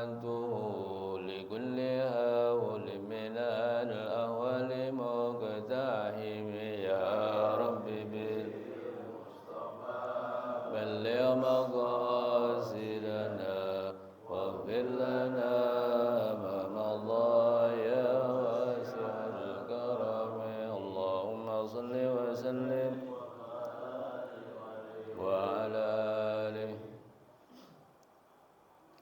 لكل هول من الأهوال مقتحم يا رب بلغ مقاصدنا واغفر لنا ما مضى يا واسع الكرم اللهم صل وسلم وعلى آله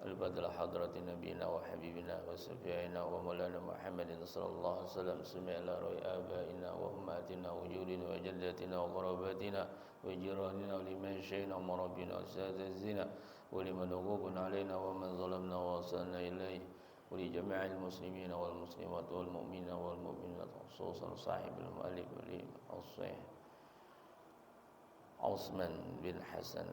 البدر حضرة نبينا وحبيبنا وشفيعنا ومولانا محمد صلى الله عليه وسلم سمع إلى رؤي آبائنا وأمهاتنا وجودنا وجدتنا وقراباتنا وجيراننا ولمن شئنا ومربنا وسادتنا ولمن حقوق علينا ومن ظلمنا ووصلنا إليه ولجميع المسلمين والمسلمات والمؤمنين والمؤمنات خصوصا صاحب المؤلف الصحيح عثمان بن حسن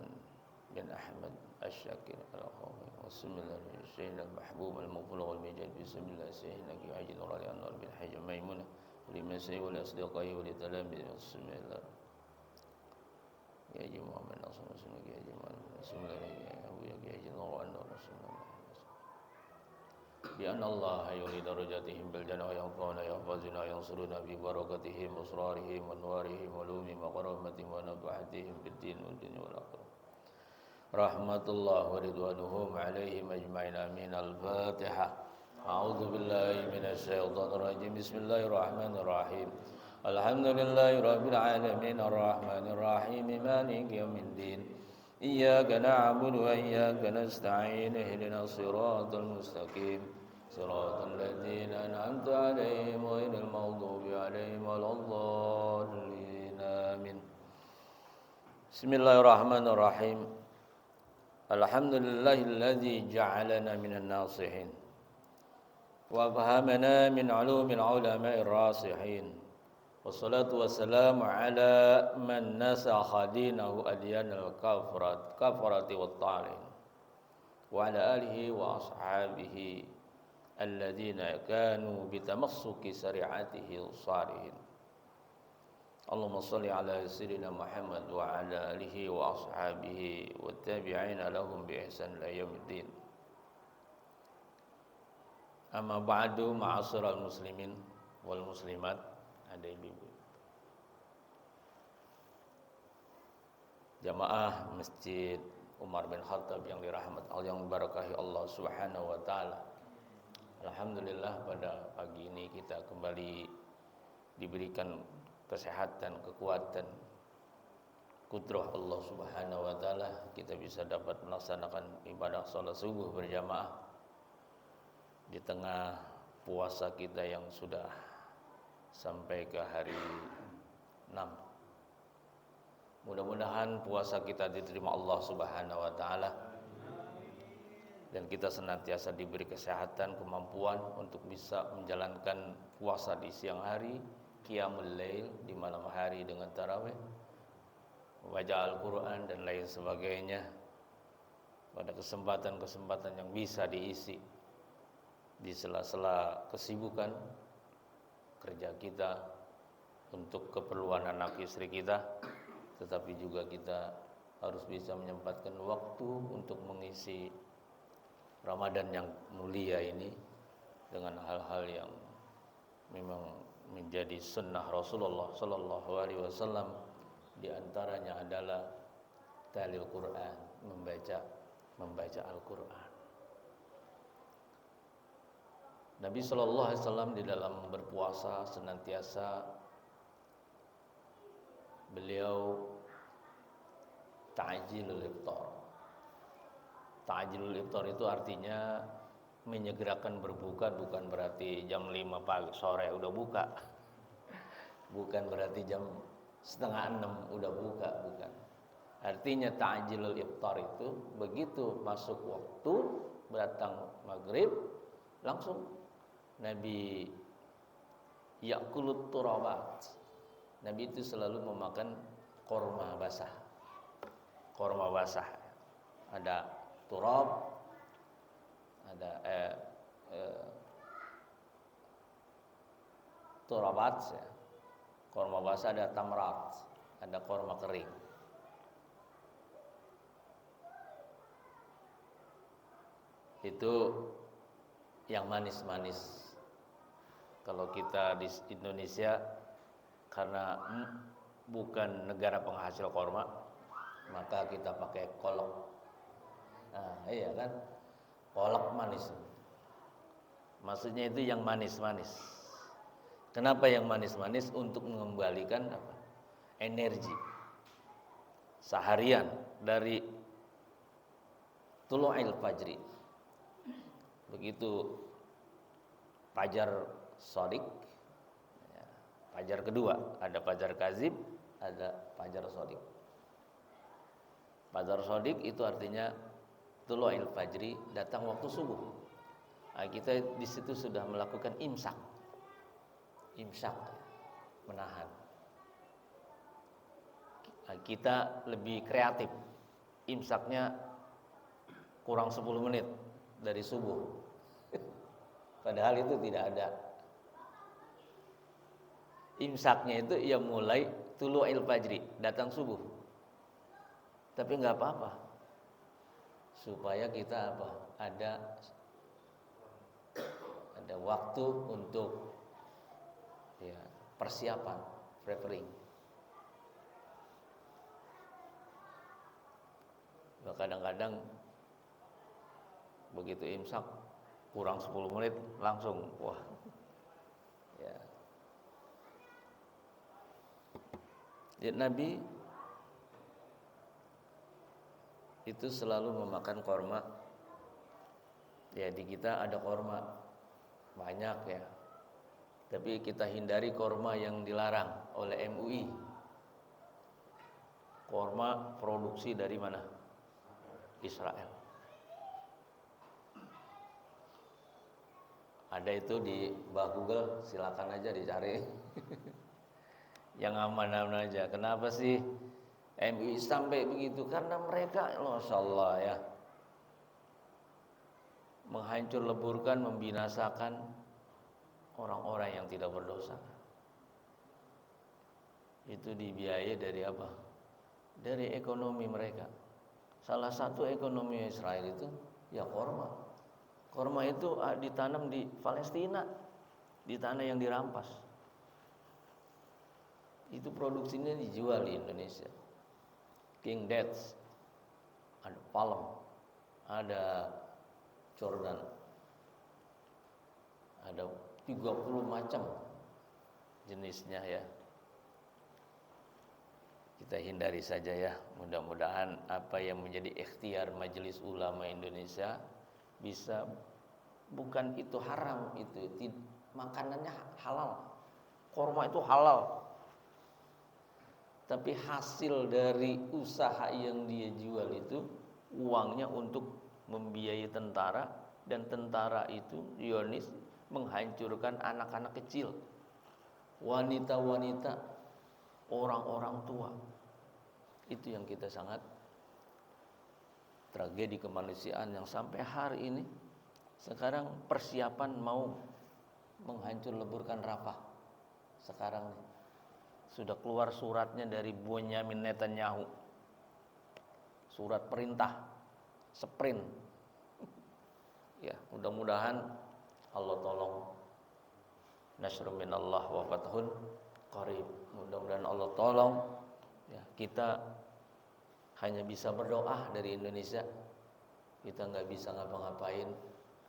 بن أحمد الشاكر الأخوي وسم الله الشيخ المحبوب المبلغ المجد بسم الله سيدنا كي نور علي النور بن حج ميمونة ولمسيح ولأصدقائه ولتلاميذ بسم الله يا حجي محمد ناصر بسم الله يا حجي محمد بسم الله يا أبو يا حجي نور النور بسم الله بأن الله يولي درجاتهم بالجنة وينفعنا يحفظنا ينصرنا ببركتهم وأسرارهم وأنوارهم وعلومهم وكرامتهم ونفحتهم بالدين والدنيا والآخرة رحمة الله ورضوانهم عليهم أجمعين آمين الفاتحة أعوذ بالله من الشيطان الرجيم بسم الله الرحمن الرحيم الحمد لله رب العالمين الرحمن الرحيم مالك يوم الدين إياك نعبد وإياك نستعين اهدنا الصراط المستقيم صراط الذين أنعمت عليهم غير المغضوب عليهم ولا الضالين آمين بسم الله الرحمن الرحيم الحمد لله الذي جعلنا من الناصحين وأفهمنا من علوم العلماء الراسخين والصلاة والسلام على من نسخ دينه أديان الكفرة والطاغين وعلى آله وأصحابه الذين كانوا بتمسك شريعته صالحين اللهم صل على سيدنا محمد وعلى آله وأصحابه والتابعين لهم بإحسان إلى يوم الدين أما بعد معاشر المسلمين والmuslimat ada ibu-ibu jamaah Masjid Umar bin Khattab yang dirahmati Allah yang diberkahi Allah Subhanahu wa taala. Alhamdulillah pada pagi ini kita kembali diberikan kesehatan, kekuatan, kudrah Allah Subhanahu wa taala, kita bisa dapat melaksanakan ibadah salat subuh berjamaah di tengah puasa kita yang sudah sampai ke hari 6. Mudah-mudahan puasa kita diterima Allah Subhanahu wa taala dan kita senantiasa diberi kesehatan, kemampuan untuk bisa menjalankan puasa di siang hari, qiyamul lail di malam hari dengan tarawih, membaca Al-Quran dan lain sebagainya pada kesempatan-kesempatan yang bisa diisi di sela-sela kesibukan kerja kita untuk keperluan anak istri kita, tetapi juga kita harus bisa menyempatkan waktu untuk mengisi Ramadan yang mulia ini dengan hal-hal yang memang menjadi sunnah Rasulullah Sallallahu Alaihi Wasallam. Di antaranya adalah talil Quran, membaca Al-Quran. Nabi Sallallahu Alaihi Wasallam di dalam berpuasa senantiasa beliau ta'jilul iftar. Ta'jilul iftar itu artinya menyegerakan berbuka, bukan berarti jam 5 pagi sore udah buka. Bukan berarti jam setengah 6 udah buka, bukan. Artinya ta'jilul iftar itu begitu masuk waktu, datang maghrib, langsung Nabi yakulut turabat. Nabi itu selalu memakan korma basah. Korma basah. Ada turab, ada turabat ya. Korma basah, ada tamrat, ada korma kering. itu yang manis-manis. Kalau kita di Indonesia karena bukan negara penghasil korma, maka kita pakai kolak. Nah, iya kan? Kolak manis. Maksudnya itu yang manis-manis. Kenapa yang manis-manis? Untuk mengembalikan apa? Energi seharian dari tulu'il fajri. Begitu fajar shadiq, ya, fajar kedua, ada fajar kazib, ada fajar shadiq. Fajar shadiq itu artinya tulu'il fajri, datang waktu subuh. Nah, kita di situ sudah melakukan imsak. Imsak, menahan. Nah, kita lebih kreatif. Imsaknya kurang 10 menit dari subuh. Padahal itu tidak ada. Imsaknya itu ya mulai tulu'il fajri, datang subuh. Tapi nggak apa-apa. Supaya kita apa? Ada waktu untuk ya, persiapan, preparing. Kadang-kadang begitu imsak kurang 10 menit langsung wah. Ya. Jadi Nabi itu selalu memakan korma. Ya di kita ada korma banyak ya. Tapi kita hindari korma yang dilarang oleh MUI. Korma produksi dari mana? Israel. Ada itu di Google, silakan aja dicari. Yang aman-aman aja. Kenapa sih MUI sampai begitu? Karena mereka, Masya Allah ya, menghancur leburkan, membinasakan orang-orang yang tidak berdosa. Itu dibiayai dari apa? Dari ekonomi mereka. Salah satu ekonomi Israel itu ya korma. Korma itu ditanam di Palestina, di tanah yang dirampas. Itu produksinya dijual di Indonesia. King Dates, ada Palm, ada Jordan, ada 30 macam jenisnya ya. Kita hindari saja ya. Mudah-mudahan apa yang menjadi ikhtiar Majelis Ulama Indonesia bisa, bukan itu haram, itu makanannya halal. Korma itu halal. Tapi hasil dari usaha yang dia jual itu uangnya untuk membiayai tentara, dan tentara itu Zionis menghancurkan anak-anak kecil, wanita-wanita, orang-orang tua. Itu yang kita sangat tragedi kemanusiaan yang sampai hari ini sekarang persiapan mau menghancur leburkan Rafah. Sekarang sudah keluar suratnya dari Benyamin Netanyahu, surat perintah sprint. Ya, mudah-mudahan Allah tolong. Nasrun minallah wa fathun qarib. Mudah-mudahan Allah tolong ya, kita hanya bisa berdoa dari Indonesia. Kita nggak bisa ngapa-ngapain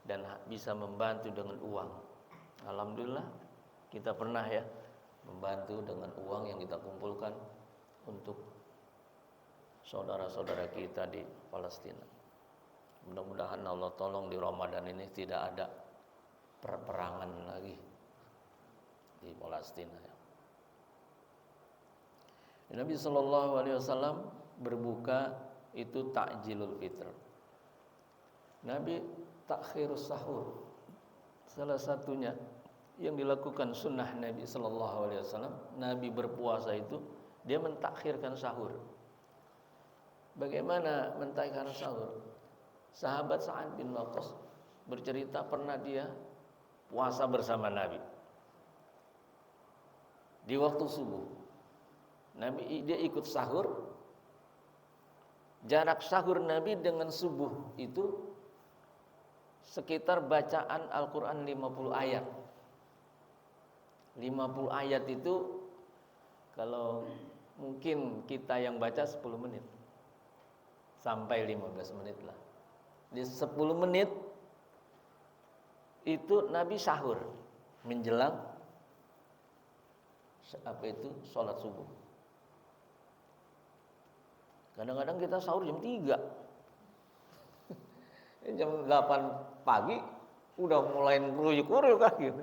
dan bisa membantu dengan uang. Alhamdulillah kita pernah ya membantu dengan uang yang kita kumpulkan untuk saudara-saudara kita di Palestina. Mudah-mudahan Allah tolong di Ramadan ini tidak ada perperangan lagi di Palestina ya. Nabi Shallallahu Alaihi Wasallam berbuka itu takjilul fitr. Nabi takhirus sahur. Salah satunya yang dilakukan sunnah Nabi Shallallahu Alaihi Wasallam, Nabi berpuasa itu dia mentakhirkan sahur. Bagaimana mentakhirkan sahur? Sahabat Sa'ad bin Waqqas bercerita pernah dia puasa bersama Nabi di waktu subuh. Nabi dia ikut sahur. Jarak sahur Nabi dengan subuh itu sekitar bacaan Al-Quran 50 ayat. 50 ayat itu kalau mungkin kita yang baca 10 menit sampai 15 menit lah. Di 10 menit itu Nabi sahur menjelang sholat subuh. Kadang-kadang kita sahur jam 3. Jam 8 pagi udah mulai meruyuk-ruyuk kan gitu.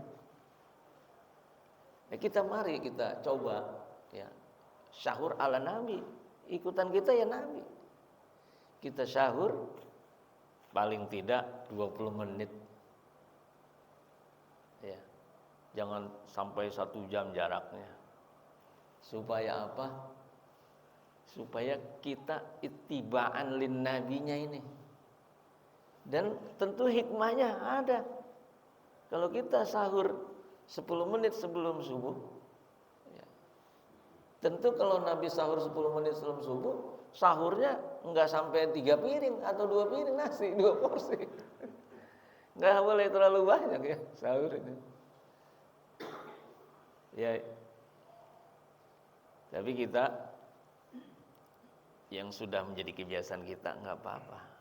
Mari kita coba ya sahur ala Nabi. Ikutan kita ya Nabi. Kita sahur paling tidak 20 menit. Ya. Jangan sampai 1 jam jaraknya. Supaya apa? Supaya kita ittiba'an lin nabinya ini. Dan tentu hikmahnya ada. Kalau kita sahur 10 menit sebelum subuh, ya, tentu kalau Nabi sahur 10 menit sebelum subuh, sahurnya enggak sampai 3 piring atau 2 piring nasi, 2 porsi. Enggak boleh terlalu banyak ya sahur ini. Ya. Tapi kita yang sudah menjadi kebiasaan kita enggak apa-apa.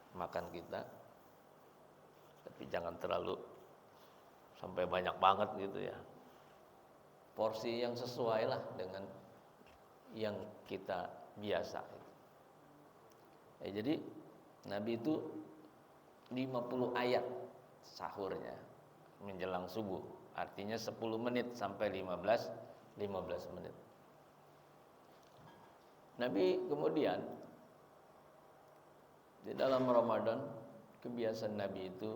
Makan kita, tapi jangan terlalu sampai banyak banget gitu ya. Porsi yang sesuai lah dengan yang kita biasa. Jadi Nabi itu 50 ayat sahurnya menjelang subuh. Artinya 10 menit sampai 15 menit. Nabi kemudian di dalam Ramadan kebiasaan Nabi itu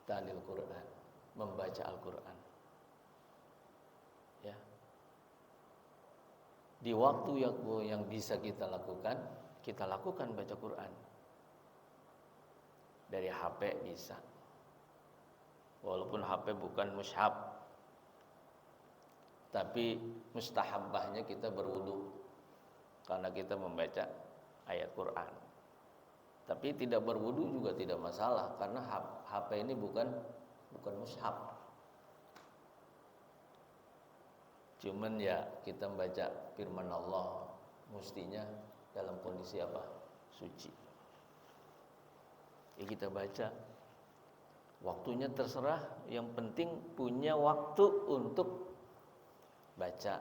talil Quran, membaca Al-Quran. Ya. Di waktu yang bisa kita lakukan baca Quran. Dari HP bisa. Walaupun HP bukan mushaf. Tapi mustahabbahnya kita berwudu karena kita membaca ayat Quran. Tapi tidak berwudu juga tidak masalah karena HP ini bukan mushaf. Cuman ya kita membaca firman Allah mestinya dalam kondisi apa? Suci. Ya kita baca. Waktunya terserah, yang penting punya waktu untuk baca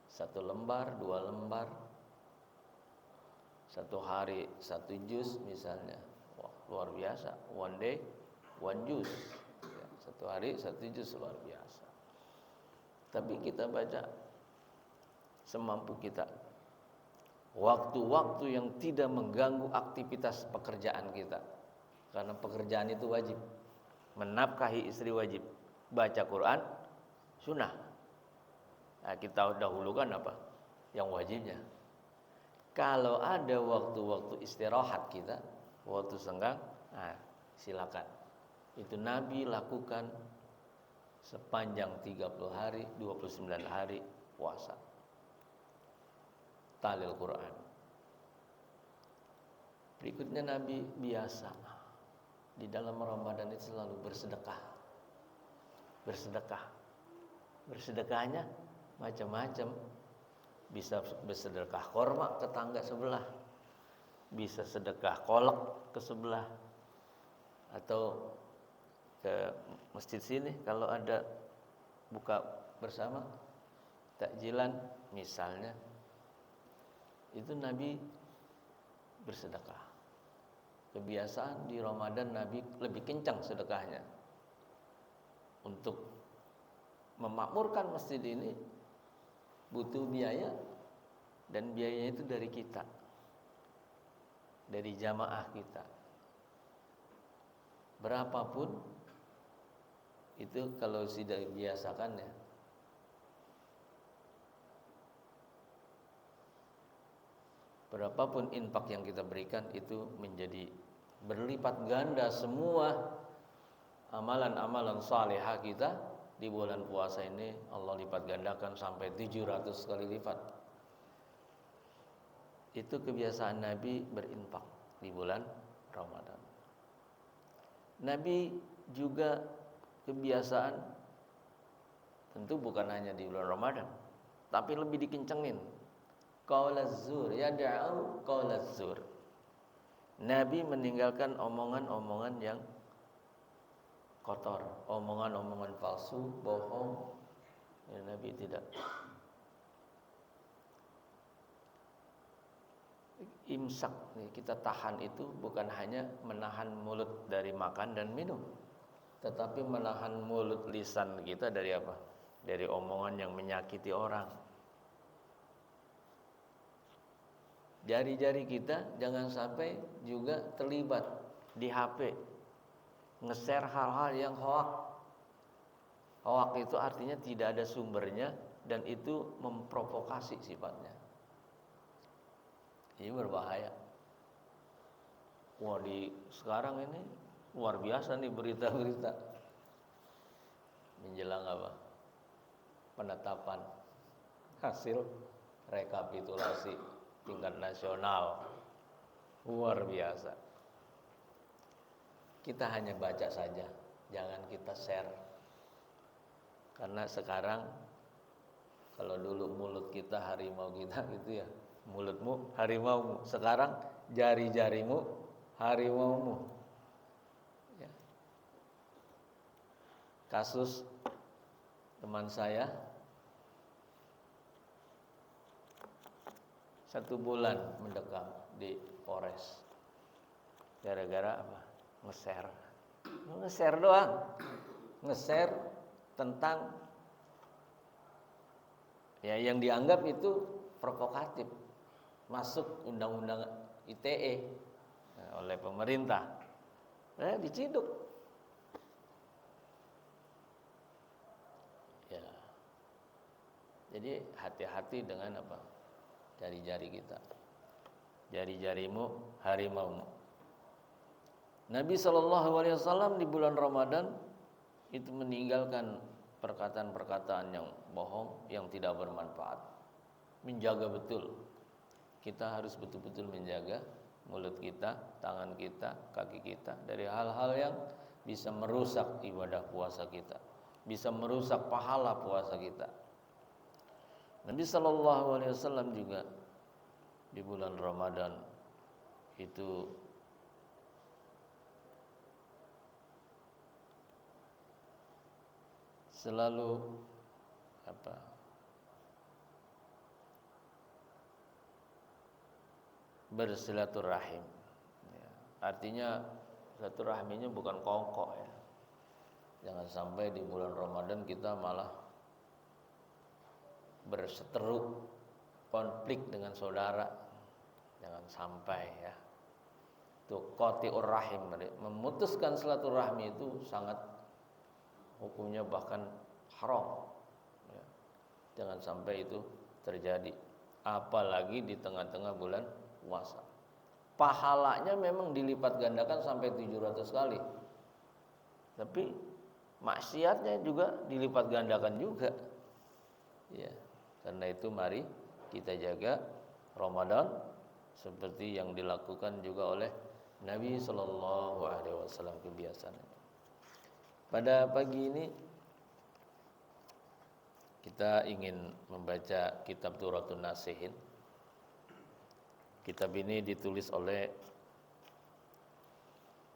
1 lembar, 2 lembar, 1 hari 1 juz misalnya. Wah, luar biasa. One day, 1 juz. Ya, 1 hari 1 juz luar biasa. Tapi kita baca semampu kita. Waktu-waktu yang tidak mengganggu aktivitas pekerjaan kita. Karena pekerjaan itu wajib. Menafkahi istri wajib. Baca Quran sunnah. Nah, kita dahulukan apa? Yang wajibnya. Kalau ada waktu-waktu istirahat kita, waktu senggang, nah, silakan. Itu Nabi lakukan sepanjang 30 hari, 29 hari puasa. Talil Quran. Berikutnya Nabi biasa di dalam Ramadan itu selalu bersedekah. Bersedekahnya macam-macam. Bisa bersedekah korma ke tangga sebelah, bisa sedekah kolak ke sebelah, atau ke masjid sini kalau ada buka bersama takjilan misalnya, itu Nabi bersedekah. Kebiasaan di Ramadan Nabi lebih kencang sedekahnya. Untuk memakmurkan masjid ini butuh biaya, dan biayanya itu dari kita, dari jamaah kita. Berapapun itu kalau sudah dibiasakan ya. Berapapun infak yang kita berikan itu menjadi berlipat ganda semua amalan-amalan salihah kita. Di bulan puasa ini Allah lipat gandakan sampai 700 kali lipat. itu kebiasaan Nabi berinfak di bulan Ramadan. Nabi juga kebiasaan, tentu bukan hanya di bulan Ramadan, tapi lebih dikencengin. Qaulaz zur, yad'u qaulaz zur. Nabi meninggalkan omongan-omongan yang kotor, omongan-omongan palsu, bohong. Ya, Nabi tidak. Imsak, kita tahan itu bukan hanya menahan mulut dari makan dan minum, tetapi menahan mulut lisan kita dari apa? Dari omongan yang menyakiti orang. Jari-jari kita jangan sampai juga terlibat di HP, nge-share hal-hal yang hoak. Hoak itu artinya tidak ada sumbernya dan itu memprovokasi sifatnya. Ini berbahaya. Wah, di sekarang ini luar biasa nih berita-berita menjelang apa? Penetapan hasil rekapitulasi tingkat nasional. Luar biasa. Kita hanya baca saja, jangan kita share. Karena sekarang kalau dulu mulut kita harimau kita gitu ya, mulutmu harimaumu. Sekarang jari-jarimu harimaumu. Ya. Kasus teman saya 1 bulan mendekam di Polres. Gara-gara apa? Nge-share doang. Nge-share tentang ya yang dianggap itu provokatif, masuk undang-undang ITE oleh pemerintah. Diciduk. Ya. Jadi hati-hati dengan apa? Jari-jari kita. Jari-jarimu harimaumu. Nabi SAW di bulan Ramadan itu meninggalkan perkataan-perkataan yang bohong, yang tidak bermanfaat. Menjaga betul. Kita harus betul-betul menjaga mulut kita, tangan kita, kaki kita dari hal-hal yang bisa merusak ibadah puasa kita, bisa merusak pahala puasa kita. Nabi SAW juga di bulan Ramadan itu selalu bersilaturahim. Ya, artinya silaturahminya bukan kongkok ya. Jangan sampai di bulan Ramadan kita malah berseteru, konflik dengan saudara. Jangan sampai ya. Itu qati'ur rahim, memutuskan silaturahmi itu sangat hukumnya bahkan haram ya. Jangan sampai itu terjadi, apalagi di tengah-tengah bulan puasa. Pahalanya memang dilipat gandakan sampai 700 kali, tapi maksiatnya juga dilipat gandakan juga ya. Karena itu mari kita jaga Ramadan seperti yang dilakukan juga oleh Nabi SAW kebiasaannya. Pada pagi ini kita ingin membaca kitab Duratun Nasihin. Kitab ini ditulis oleh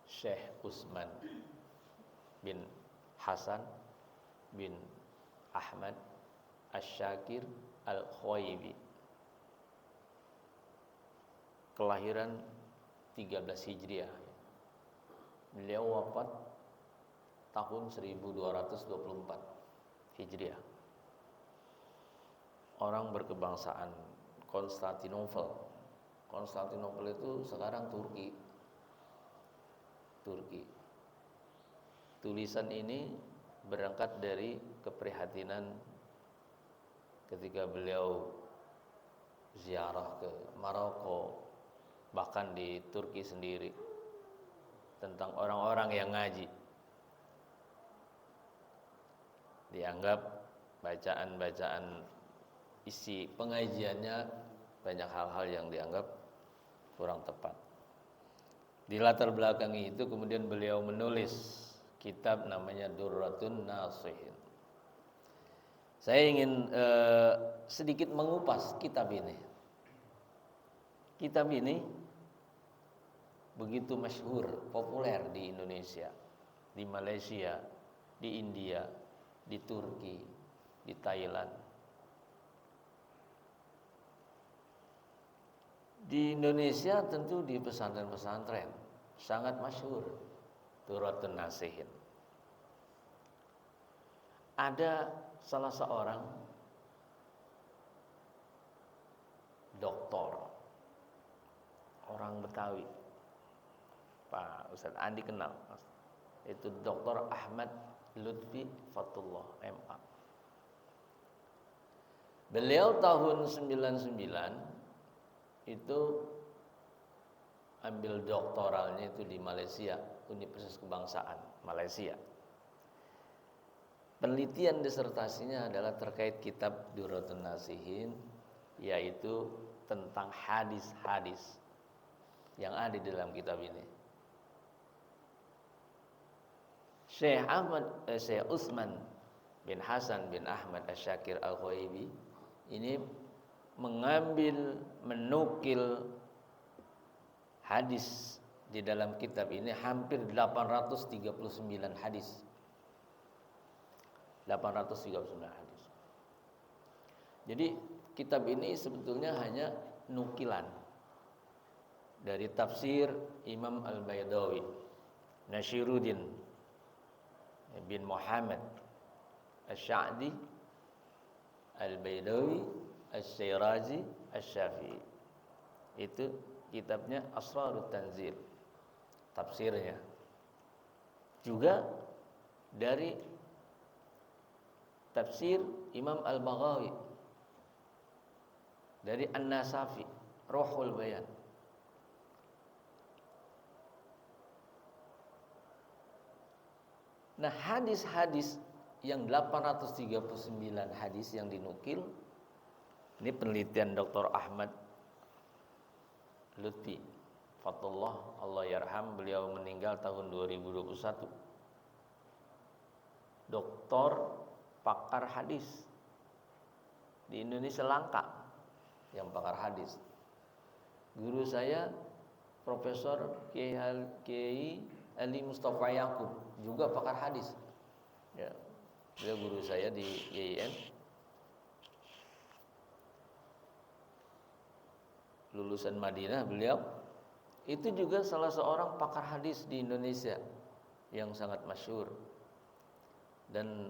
Syekh Utsman bin Hasan bin Ahmad Asy-Syakir Al-Khuwaibi. Kelahiran 13 Hijriah. Beliau wafat tahun 1224 Hijriah. Orang berkebangsaan Konstantinopel. Konstantinopel itu sekarang Turki. Tulisan ini berangkat dari keprihatinan ketika beliau ziarah ke Maroko, bahkan di Turki sendiri, tentang orang-orang yang ngaji. Dianggap bacaan-bacaan isi pengajiannya banyak hal-hal yang dianggap kurang tepat. Di latar belakang itu kemudian beliau menulis kitab namanya Durratun Nasihin. Saya ingin sedikit mengupas kitab ini. Kitab ini begitu masyhur, populer di Indonesia, di Malaysia, di India, di Turki, di Thailand. Di Indonesia tentu di pesantren-pesantren sangat masyhur Durratun Nasihin. Ada salah seorang doktor, orang Betawi, Pak Ustadz Andi kenal, itu Dr. Ahmad Lutfi Fatullah MA. Beliau tahun 99 itu ambil doktoralnya itu di Malaysia, Universitas Kebangsaan Malaysia. Penelitian disertasinya adalah terkait kitab Durratun Nasihin, yaitu tentang hadis-hadis yang ada di dalam kitab ini. Syekh Utsman bin Hasan bin Ahmad Asy-Syakir Al-Ghaibi ini menukil hadis di dalam kitab ini hampir 839 hadis. 839 hadis. Jadi kitab ini sebetulnya hanya nukilan dari tafsir Imam Al-Baydawi, Nashiruddin bin Muhammad Asy-Sya'di Al-Baydawi Asy-Syirazi Asy-Syafi'i. Itu kitabnya Asrarut Tanzil, tafsirnya. Juga dari tafsir Imam Al-Baghawi, dari An-Nasafi, Ruhul Bayan. Nah, hadis-hadis yang 839 hadis yang dinukil, ini penelitian Dr. Ahmad Lutfi Fatullah, Allah yarham, beliau meninggal tahun 2021. Doktor pakar hadis. Di Indonesia langka yang pakar hadis. Guru saya Profesor Kiai Ali Mustafa Yaqub, juga pakar hadis. Ya. Beliau guru saya di IAIN. Lulusan Madinah beliau. Itu juga salah seorang pakar hadis di Indonesia yang sangat masyhur. Dan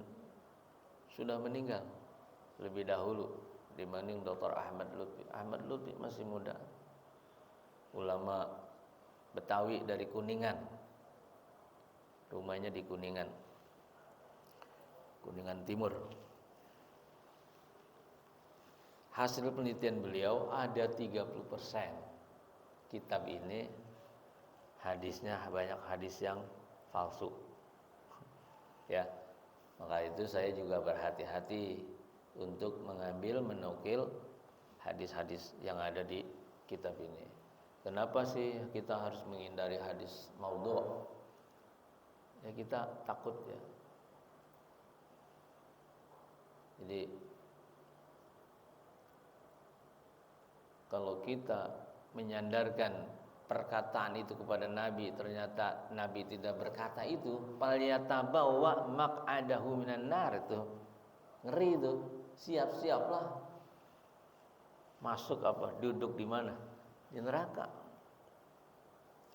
sudah meninggal lebih dahulu dibanding Dr. Ahmad Lutfi. Ahmad Lutfi masih muda, ulama Betawi dari Kuningan, rumahnya di Kuningan Timur. Hasil penelitian beliau ada 30% kitab ini hadisnya banyak hadis yang palsu, ya. Maka itu saya juga berhati-hati untuk menukil hadis-hadis yang ada di kitab ini. Kenapa sih kita harus menghindari hadis maudhu'? Ya kita takut ya. Jadi kalau kita menyandarkan perkataan itu kepada Nabi, ternyata Nabi tidak berkata itu, falyatabawa maq'adahu minan nar, itu ngeri itu. Siap-siaplah masuk duduk di mana? Di neraka.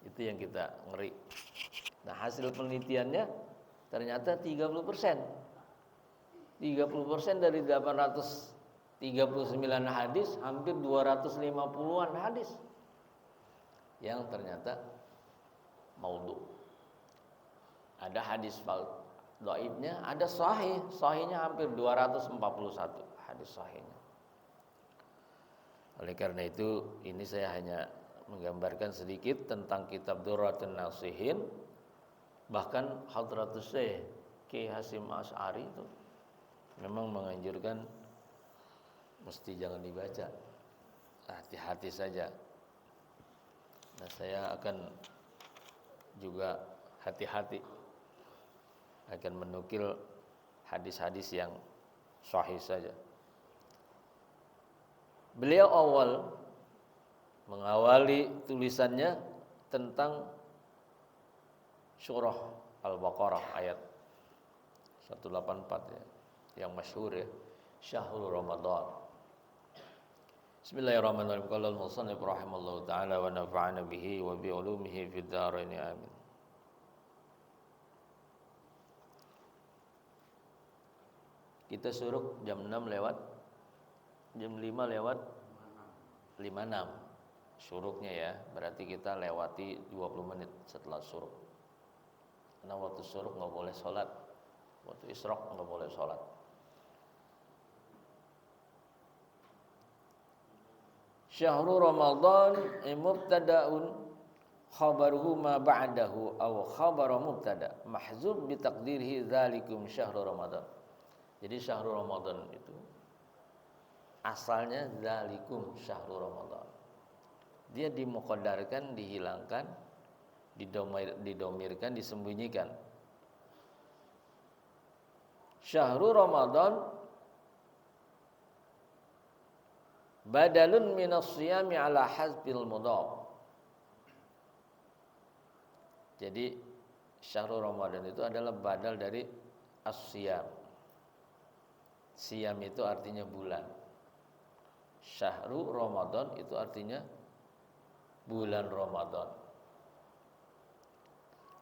Itu yang kita ngeri. Nah, hasil penelitiannya ternyata 30%. 30% dari 839 hadis, hampir 250-an hadis yang ternyata maudhu'. Ada hadis dhaifnya, ada sahihnya hampir 241 hadis sahihnya. Oleh karena itu, ini saya hanya menggambarkan sedikit tentang kitab Durratun Nasihin. Bahkan Hadratus Syekh Ki Hasyim Asy'ari itu memang menganjurkan mesti jangan dibaca, hati-hati saja. Nah, saya akan juga hati-hati akan menukil hadis-hadis yang sahih saja. Beliau mengawali tulisannya tentang surah Al-Baqarah ayat 184 ya, yang masyhur ya, Syahrul Ramadan. Bismillahirrahmanirrahim. Qala al-musannif rahimallahu taala wa nafa'ana bihi wa bi ulumihi fid dharain amin. Kita suruh jam 6 lewat jam 5 lewat 56 syuruknya ya, berarti kita lewati 20 menit setelah syuruk. Karena waktu syuruk enggak boleh salat, waktu isyraq enggak boleh salat. Syahrul Ramadan mubtada'un khabaruhu ma ba'dahu aw khabaru mubtada mahzub bi taqdirhi dzalikum syahrul Ramadan. Jadi syahrul Ramadan itu asalnya dzalikum syahrul Ramadan. Dia dimuqaddarkan, dihilangkan, didomirkan, disembunyikan. Syahrul Ramadan badalun minas siyami ala hazbil mudhaf. Jadi syahrul Ramadan itu adalah badal dari as-siyam. Siyam itu artinya bulan. Syahrul Ramadan itu artinya bulan Ramadan.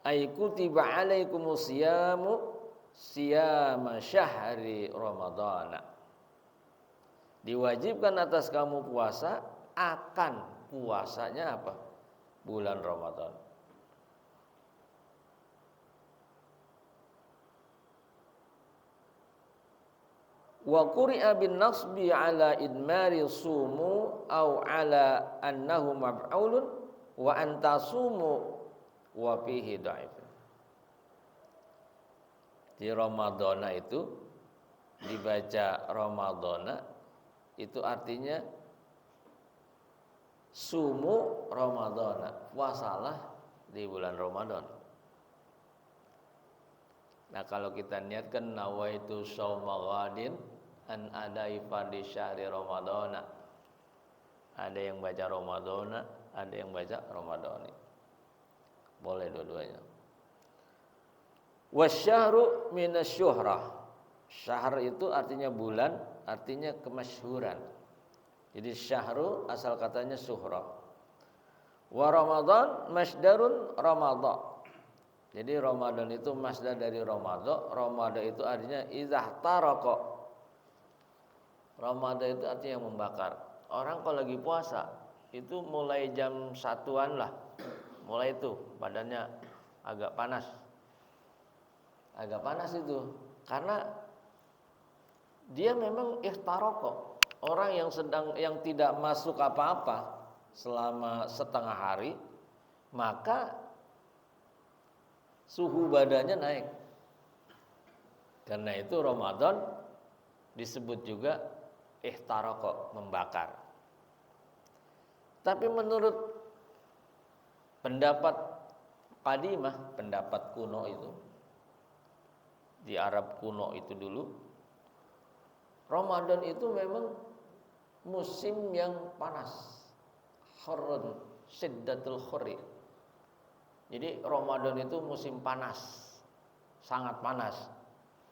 Ay kutiba alaikumus siyamu siyama syahri Ramadana. Diwajibkan atas kamu puasa akan puasanya apa? Bulan Ramadan. Wa quri'a bin nasbi ala idmari sumu au ala annahu maf'ulun wa antasumu wa fihi dhaif. Di Ramadana itu dibaca Ramadana itu artinya sumu Ramadana, puasalah di bulan Ramadan. Nah, kalau kita niatkan nawaitu shauma ghadin an adai fardhi syahri Ramadana. Ada yang baca Ramadana, ada yang baca Ramadhani. Boleh dua-duanya. Wasyahru minasyuhrah. Syahr itu artinya bulan, artinya kemasyhuran. Jadi syahru asal katanya syuhrah. Wa Ramadan masdarun Ramadhan. Jadi Ramadan itu masdar dari Ramadhan. Ramadan itu artinya izah taraka. Ramadan itu artinya membakar. Orang kalau lagi puasa itu mulai jam 1-an lah. Mulai itu badannya agak panas. Agak panas itu karena dia memang ihtaraka. Orang yang tidak masuk apa-apa selama setengah hari, maka suhu badannya naik. Karena itu Ramadan disebut juga ihtaraka, membakar. Tapi menurut pendapat qadimah, pendapat kuno itu, di Arab kuno itu dulu, Ramadan itu memang musim yang panas. Harrun syiddatul khurri. Jadi Ramadan itu musim panas, sangat panas.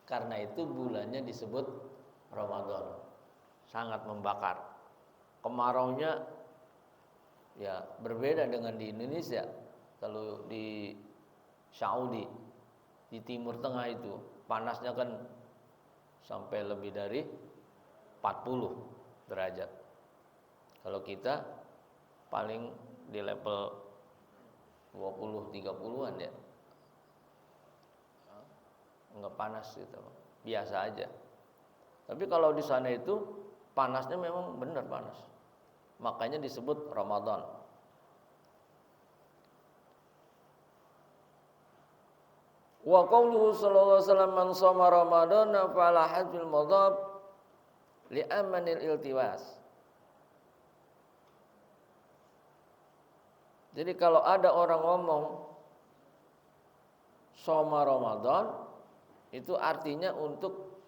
Karena itu bulannya disebut Ramadan. Sangat membakar. Kemaraunya ya berbeda dengan di Indonesia. Kalau di Saudi, di Timur Tengah itu panasnya kan sampai lebih dari 40 derajat. Kalau kita paling di level 20-30-an ya. Enggak panas gitu, biasa aja. Tapi kalau di sana itu panasnya memang benar panas. Makanya disebut Ramadan. Wa qauluhu sallallahu alaihi wasallam man shoma ramadana fala hadzul madhab li amanil iltiwas. Jadi kalau ada orang ngomong shoma Ramadan, itu artinya untuk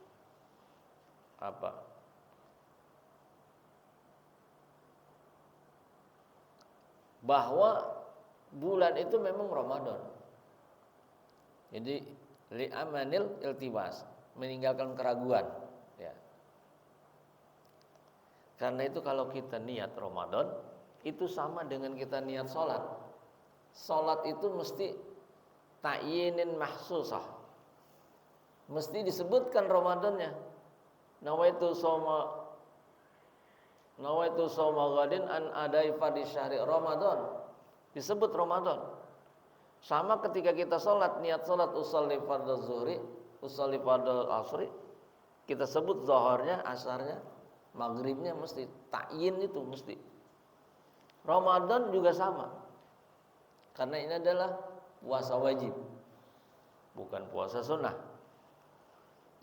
apa? Bahwa bulan itu memang Ramadan. Jadi li'amanil iltibas, meninggalkan keraguan, ya. Karena itu kalau kita niat Ramadan, itu sama dengan kita niat sholat. Sholat itu mesti ta'yinin mahsusah, mesti disebutkan Ramadannya. Nawaitu soma ghadin an adai fardhi syahri Ramadan, disebut Ramadan. Sama ketika kita sholat, niat sholat usolli fardhu zuhri, usolli fardhu asri, kita sebut zuhurnya, asarnya, maghribnya, mesti ta'yin, itu mesti. Ramadan juga sama, karena ini adalah puasa wajib, bukan puasa sunnah.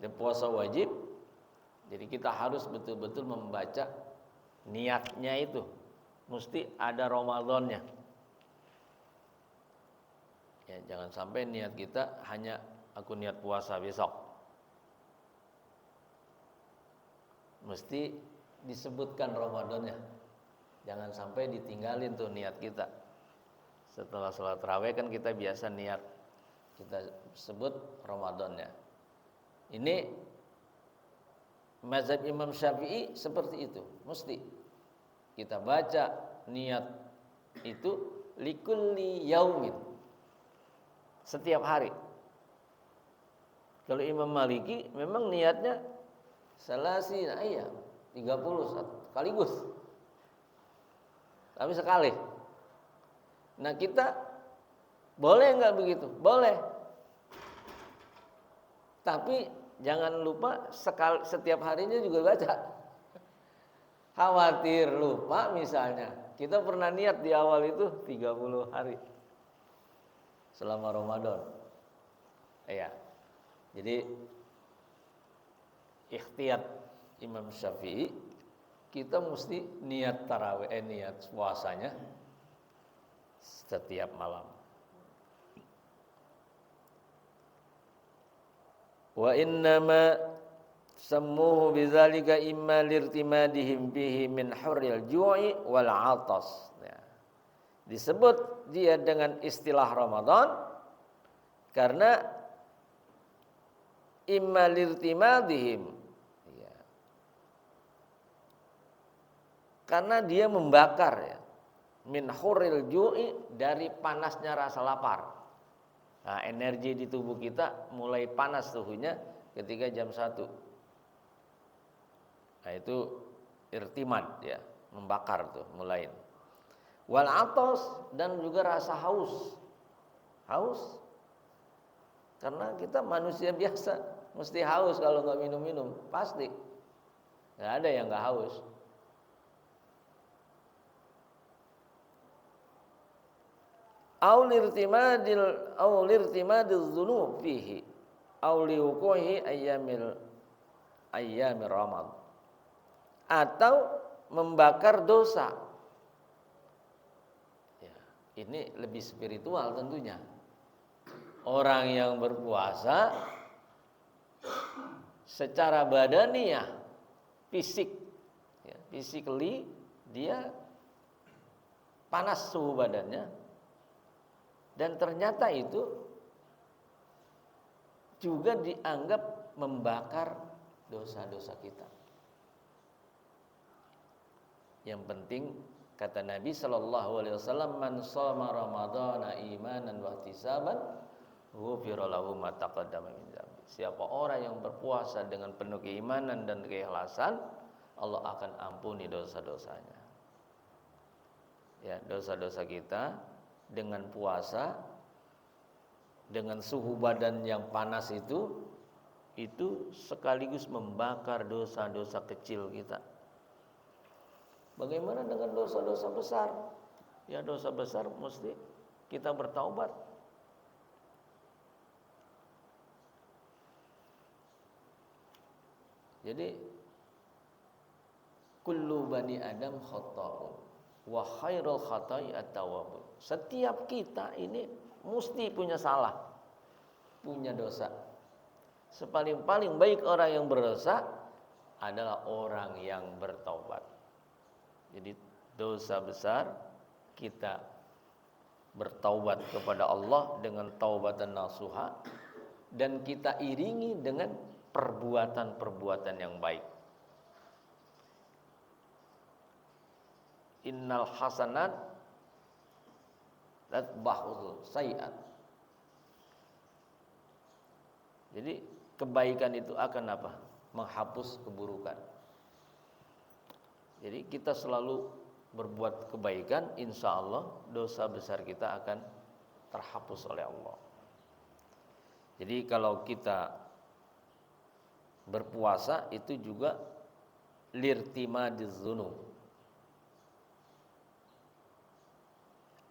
Dan puasa wajib, jadi kita harus betul-betul membaca niatnya, itu mesti ada Ramadannya. Ya, jangan sampai niat kita hanya aku niat puasa besok. Mesti disebutkan Ramadannya. Jangan sampai ditinggalin tuh niat kita. Setelah sholat tarawih kan kita biasa niat, kita sebut Ramadannya. Ini mazhab Imam Syafi'i seperti itu. Mesti kita baca niat itu likulli yaumin, setiap hari. Kalau Imam Maliki memang niatnya salasina ayyam, 30 sekaligus. Tapi sekali. Nah, kita boleh enggak begitu? Boleh. Tapi jangan lupa setiap harinya juga baca. Khawatir lupa misalnya. Kita pernah niat di awal itu 30 hari selama Ramadan. Ya. Jadi ikhtiyat Imam Syafi'i, kita mesti niat tarawih, niat puasanya setiap malam. Wa innama sammuhu bidzalika imma lirtimadihim bihi min hurril ju'i wal 'atas. Ya. Disebut dia dengan istilah Ramadan karena imma lirtimadihim, ya. Karena dia membakar, ya, min hurril ju'i, dari panasnya rasa lapar. Nah, energi di tubuh kita mulai panas suhunya ketika jam 1. Nah, itu irtimad, ya, membakar tuh mulai. Wal atos, dan juga rasa haus. Haus. Karena kita manusia biasa, mesti haus kalau nggak minum-minum, pasti. Nggak ada yang nggak haus. Aulirtimadil dzunub fihi auliuquhi ayyamir ramad, atau membakar dosa. Ya, ini lebih spiritual tentunya. Orang yang berpuasa secara badaniah, fisik, ya, physically dia panas suhu badannya. Dan ternyata itu juga dianggap membakar dosa-dosa kita. Yang penting kata Nabi sallallahu alaihi wasallam, man shoma ramadhana imanan wa ihtisaban ghufira lahu ma taqaddama min dzambi. Siapa orang yang berpuasa dengan penuh keimanan dan keikhlasan, Allah akan ampuni dosa-dosanya. Ya, dosa-dosa kita dengan puasa, dengan suhu badan yang panas itu sekaligus membakar dosa-dosa kecil kita. Bagaimana dengan dosa-dosa besar? Ya, dosa besar mesti kita bertaubat. Jadi kullu bani adam khata'un wa khairul khata'i at-tawwabun. Setiap kita ini mesti punya salah, punya dosa. Sepaling-paling baik orang yang berdosa adalah orang yang bertaubat. Jadi dosa besar kita bertaubat kepada Allah dengan taubatan nasuha, dan kita iringi dengan perbuatan-perbuatan yang baik. Innal hasanat tatba'ul sayiat. Jadi kebaikan itu akan apa? Menghapus keburukan. Jadi kita selalu berbuat kebaikan, insya Allah dosa besar kita akan terhapus oleh Allah. Jadi kalau kita berpuasa itu juga lirtimadiz dzunub.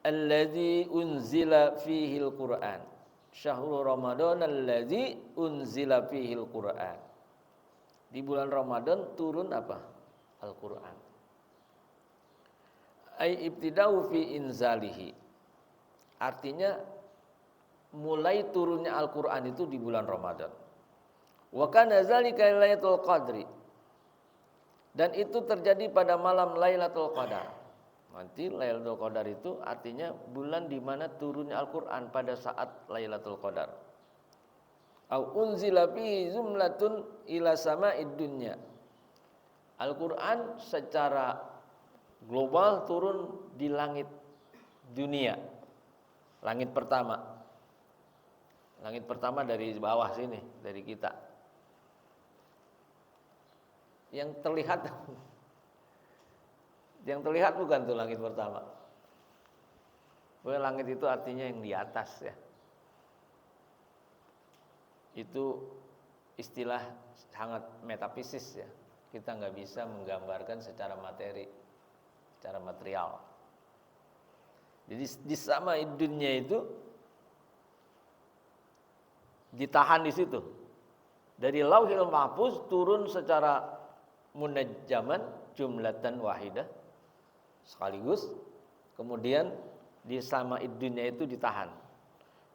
Alladzi unzila fihil Qur'an. Syahrul Ramadan alladzi unzila fihil Qur'an. Di bulan Ramadan turun apa? Al-Qur'an. Ai ibtida'u fi inzalihi. Artinya mulai turunnya Al-Qur'an itu di bulan Ramadan. Wa kana zalika lailatul qadri. Dan itu terjadi pada malam Lailatul Qadar. Nanti Lailatul Qadar itu artinya bulan di mana turunnya Al-Qur'an pada saat Lailatul Qadar. Au unzila fi zumlatun ila sama'id dunya. Al-Qur'an secara global turun di langit dunia. Langit pertama. Langit pertama dari bawah sini, dari kita. Yang terlihat bukan tuh langit pertama. Langit itu artinya yang di atas ya. Itu istilah sangat metafisis ya. Kita nggak bisa menggambarkan secara materi, secara material. Jadi di sama dunia itu ditahan di situ. Dari Lauhil Mahfuz turun secara munajjaman jumlatan wahidah sekaligus, kemudian di sama dunia itu ditahan.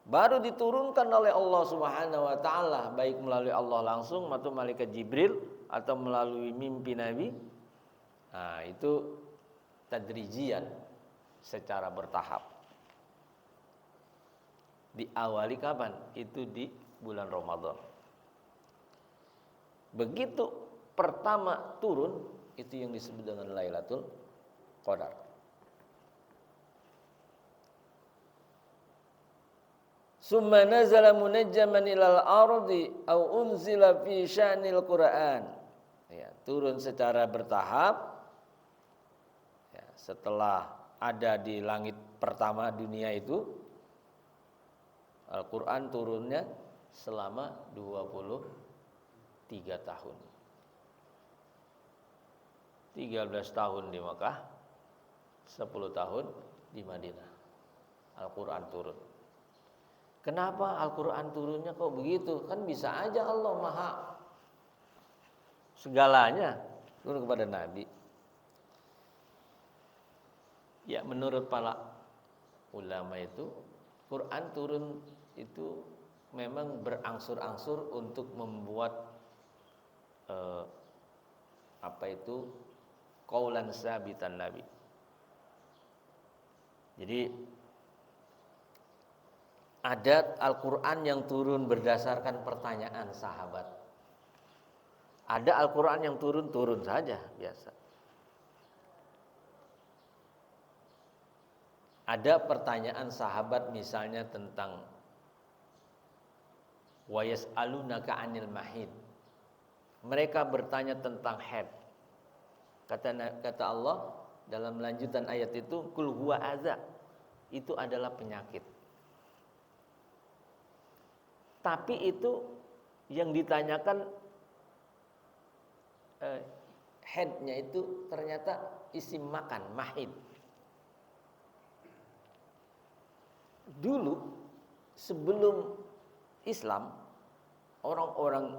Baru diturunkan oleh Allah Subhanahu wa taala, baik melalui Allah langsung atau malaikat Jibril atau melalui mimpi Nabi. Nah, itu tadrijian, secara bertahap. Diawali kapan? Itu di bulan Ramadan. Begitu pertama turun, itu yang disebut dengan Lailatul Qadar. Summa nazala munajjaman ilal ardi au unzila fi sya'nil Qur'an. Ya, turun secara bertahap. Ya, setelah ada di langit pertama dunia itu, Al-Qur'an turunnya selama 23 tahun. 13 tahun di Makkah, 10 tahun di Madinah. Al-Qur'an turun. Kenapa Al-Qur'an turunnya kok begitu? Kan bisa aja Allah Maha segalanya turun kepada Nabi. Ya, menurut para ulama itu Quran turun itu memang berangsur-angsur untuk membuat qaulan sabitan Nabi. Jadi ada Al-Quran yang turun berdasarkan pertanyaan sahabat. Ada Al-Quran yang turun saja biasa. Ada pertanyaan sahabat misalnya tentang wa yas'alunaka 'anil mahid. Mereka bertanya tentang haid. Kata Allah dalam lanjutan ayat itu, kul huwa adza. Itu adalah penyakit. Tapi itu yang ditanyakan haidnya itu ternyata isim makan, mahid. Dulu sebelum Islam, orang-orang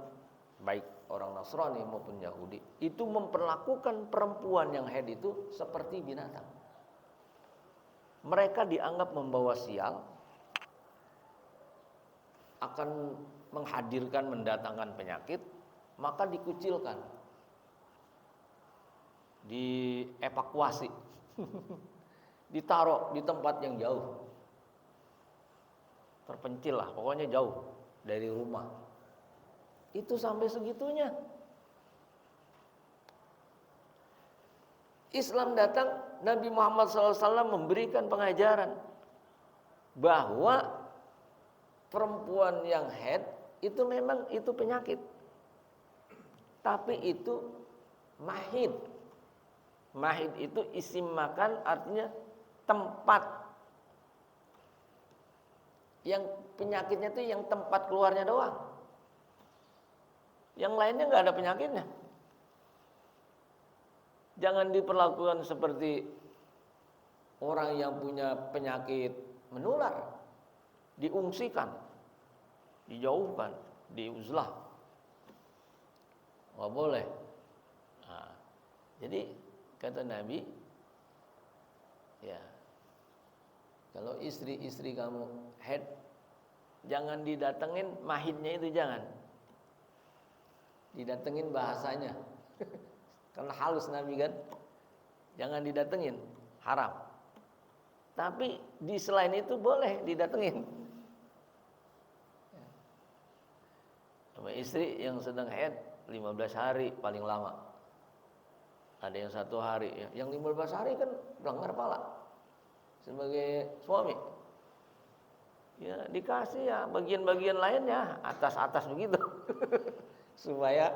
baik orang Nasrani maupun Yahudi itu memperlakukan perempuan yang haid itu seperti binatang. mereka dianggap membawa sial, akan menghadirkan, mendatangkan penyakit, maka dikucilkan, dievakuasi, ditaruh di tempat yang jauh, terpencil lah, pokoknya jauh dari rumah. Itu sampai segitunya. Islam datang, Nabi Muhammad SAW memberikan pengajaran bahwa perempuan yang haid itu memang itu penyakit, tapi itu mahid. Mahid itu isim makan, artinya tempat. Yang penyakitnya itu yang tempat keluarnya doang. Yang lainnya nggak ada penyakitnya. Jangan diperlakukan seperti orang yang punya penyakit menular, diungsikan, dijauhkan, diuzlah. Nggak boleh. Nah, jadi kata Nabi, ya, kalau istri-istri kamu haid, jangan didatengin mahidnya itu, jangan didatengin bahasanya. Karena halus Nabi kan, jangan didatengin, haram. Tapi di selain itu boleh didatengin. Sama istri yang sedang haid 15 hari paling lama. Ada yang 1 hari, yang 15 hari kan melanggar pala sebagai suami. Ya dikasih ya bagian-bagian lainnya atas-atas begitu. Supaya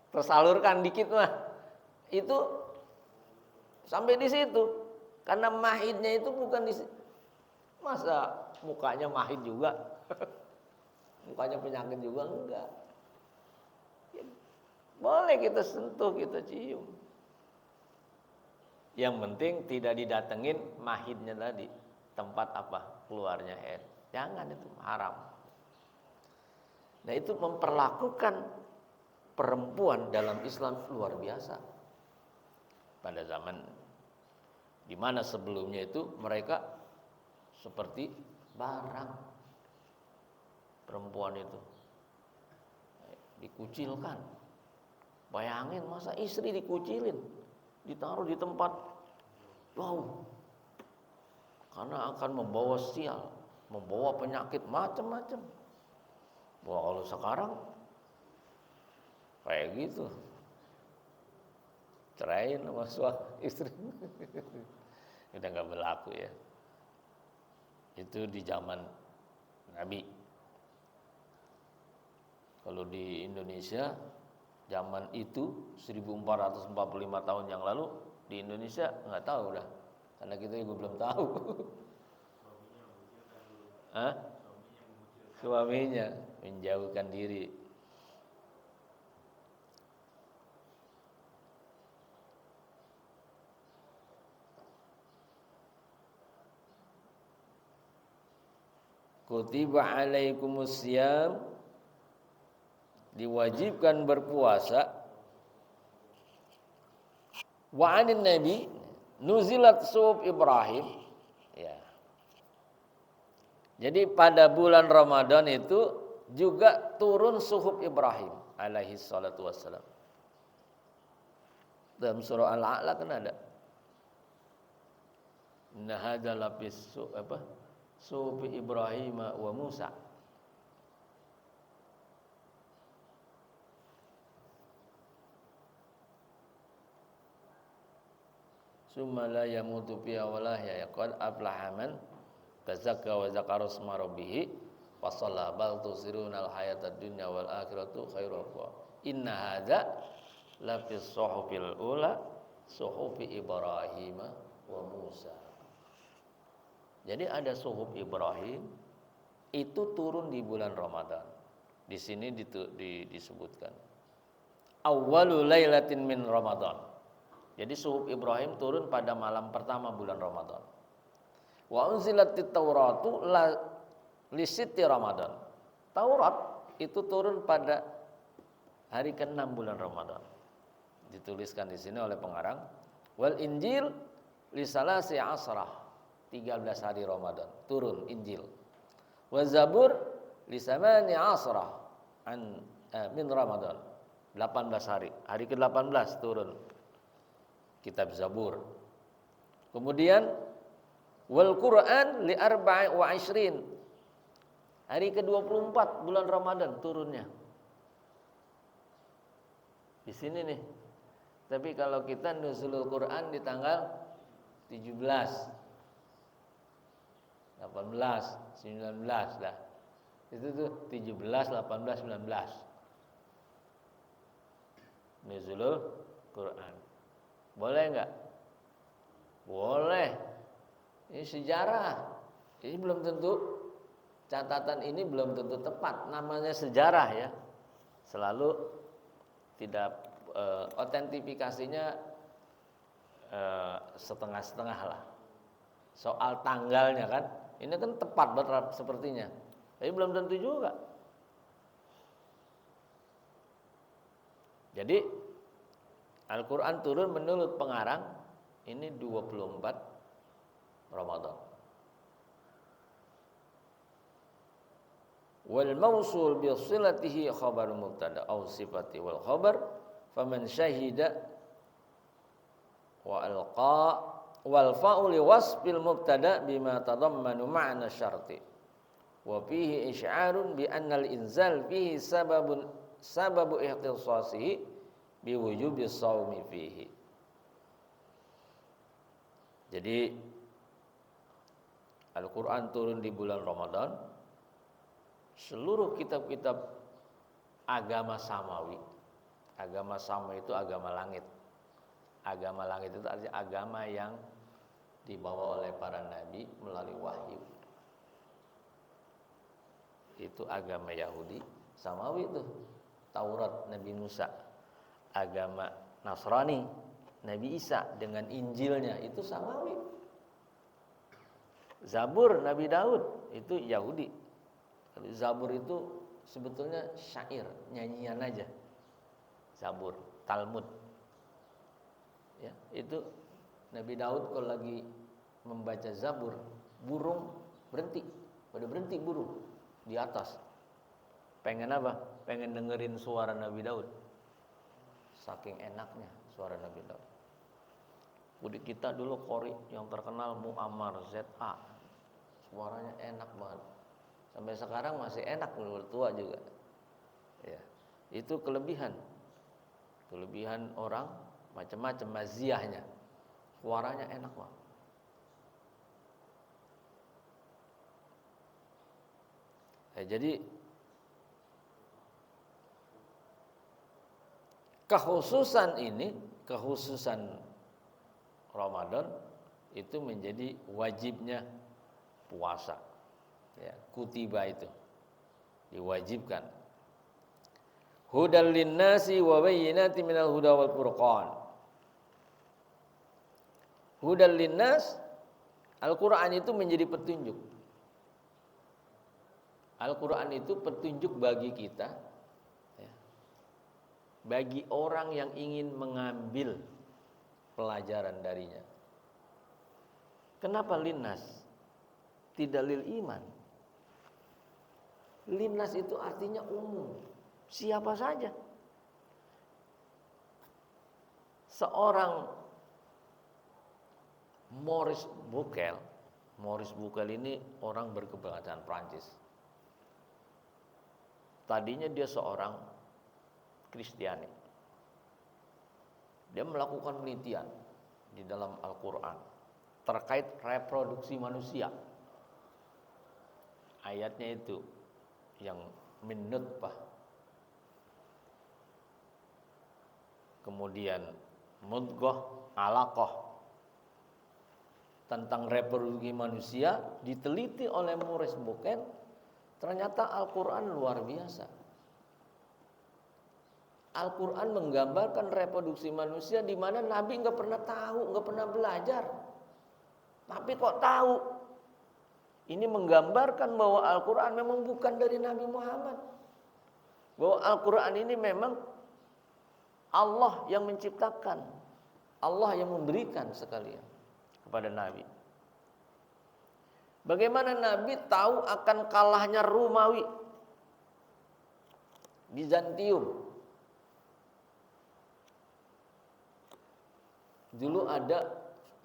tersalurkan dikit mah. Itu sampai di situ. Karena mahidnya itu bukan di situ. Masa mukanya mahid juga? Mukanya penyakit juga enggak. Boleh kita sentuh, kita cium. Yang penting tidak didatengin mahidnya tadi. Tempat apa? Keluarnya haid. Jangan, itu haram. Nah itu memperlakukan perempuan dalam Islam luar biasa. Pada zaman di mana sebelumnya itu mereka seperti barang. Perempuan itu dikucilkan. Bayangin masa istri dikucilin, ditaruh di tempat jauh. Karena akan membawa sial, membawa penyakit macam-macam. Wah, kalau sekarang kayak gitu, ceraiin sama suami istri. Udah nggak berlaku ya. Itu di zaman Nabi. Kalau di Indonesia zaman itu 1445 tahun yang lalu di Indonesia nggak tahu udah, karena kita juga belum tahu. Hah? Suaminya menjauhkan diri. Kutiba alaikumus syiyam, diwajibkan berpuasa. Wa anin nabi nuzilat suhuf Ibrahim, ya. Jadi pada bulan Ramadan itu juga turun suhuf Ibrahim alaihi salatu wassalam. Dalam surah Al-A'la kan ada. Inna hadza lafis suhuf Ibrahim wa Musa. Summa la yamutu fiha wa la yahya qad aflaha man tazakka wa zakara isma rabbih wa shalla bal tusirunal hayatad dunya wal akhiratu khairu wa inna hadza la fis suhufil ula suhufi Ibrahim wa Musa. Jadi ada suhuf Ibrahim itu turun di bulan Ramadan. Di sini disebutkan awwalu lailatin min Ramadan. Jadi suhuf Ibrahim turun pada malam pertama bulan Ramadan. Wa unzilatit Tauratu li sitti Ramadan. Taurat itu turun pada hari ke-6 bulan Ramadan. Dituliskan di sini oleh pengarang. Wal Injil li salasi asrah. 13 hari Ramadan turun Injil. Wa Zabur li 18 min Ramadan. 18 hari. Hari ke-18 turun kitab Zabur. Kemudian wal Quran li 24. Hari ke-24 bulan Ramadan turunnya. Di sini nih. Tapi kalau kita nuzulul Quran di tanggal 17, 18, 19 lah. Itu tuh 17, 18, 19. Nuzulul Quran. Boleh enggak? Boleh. Ini sejarah. Ini belum tentu, catatan ini belum tentu tepat. Namanya sejarah ya. Selalu tidak otentifikasinya setengah-setengah lah. Soal tanggalnya kan, ini kan tepat betul sepertinya. Tapi belum tentu juga. Jadi Al-Quran turun menurut pengarang ini 24 Ramadan. Wal mausul bi silatihi khabar mubtada aw sifati wal khabar faman syahida wa alqa wal fa'u li wasfil mubtada bima tadammanu ma'na syarti wa fihi isy'arun bi anna al inzal fihi sababu ihtisasihi bi wujubi shaumi fihi. Jadi Al-Quran turun di bulan Ramadan. Seluruh kitab-kitab agama samawi. Agama samawi itu agama langit. Agama langit itu artinya agama yang dibawa oleh para nabi melalui wahyu. Itu agama Yahudi, samawi itu. Taurat Nabi Musa. Agama Nasrani Nabi Isa dengan Injilnya itu samawi. Zabur Nabi Daud itu Yahudi. Zabur itu sebetulnya syair, nyanyian aja. Zabur, Talmud. Ya, itu Nabi Daud kalau lagi membaca Zabur, burung berhenti. Pada berhenti burung di atas. Pengen apa? Pengen dengerin suara Nabi Daud. Saking enaknya suara Nabi Daud. Udah kita dulu qori yang terkenal Muammar ZA. Suaranya enak banget. Sampai sekarang masih enak menurut tua juga. Ya, itu kelebihan orang macam-macam maziahnya. Suaranya enak banget. Ya, jadi kekhususan Ramadan itu menjadi wajibnya puasa. Ya, kutiba itu diwajibkan. Hudal linnasi wa bayyinatin minal huda wal furqan. Hudal linnas, Al-Qur'an itu menjadi petunjuk. Al-Qur'an itu petunjuk bagi kita, ya, bagi orang yang ingin mengambil pelajaran darinya. Kenapa linnas? Tidak lil iman. Linnas itu artinya umum, siapa saja. Seorang Maurice Bucaille ini orang berkebangsaan Prancis. Tadinya dia seorang Kristiani. Dia melakukan penelitian di dalam Al-Quran terkait reproduksi manusia. Ayatnya itu yang min nutfah, kemudian mudghah, alaqah, tentang reproduksi manusia diteliti oleh Maurice Bucaille. Ternyata Al-Quran luar biasa. Al-Quran menggambarkan reproduksi manusia di mana Nabi nggak pernah tahu, nggak pernah belajar, tapi kok tahu. Ini menggambarkan bahwa Al-Quran memang bukan dari Nabi Muhammad. Bahwa Al-Quran ini memang Allah yang menciptakan, Allah yang memberikan sekalian kepada Nabi. Bagaimana Nabi tahu akan kalahnya Romawi, Bizantium? Dulu ada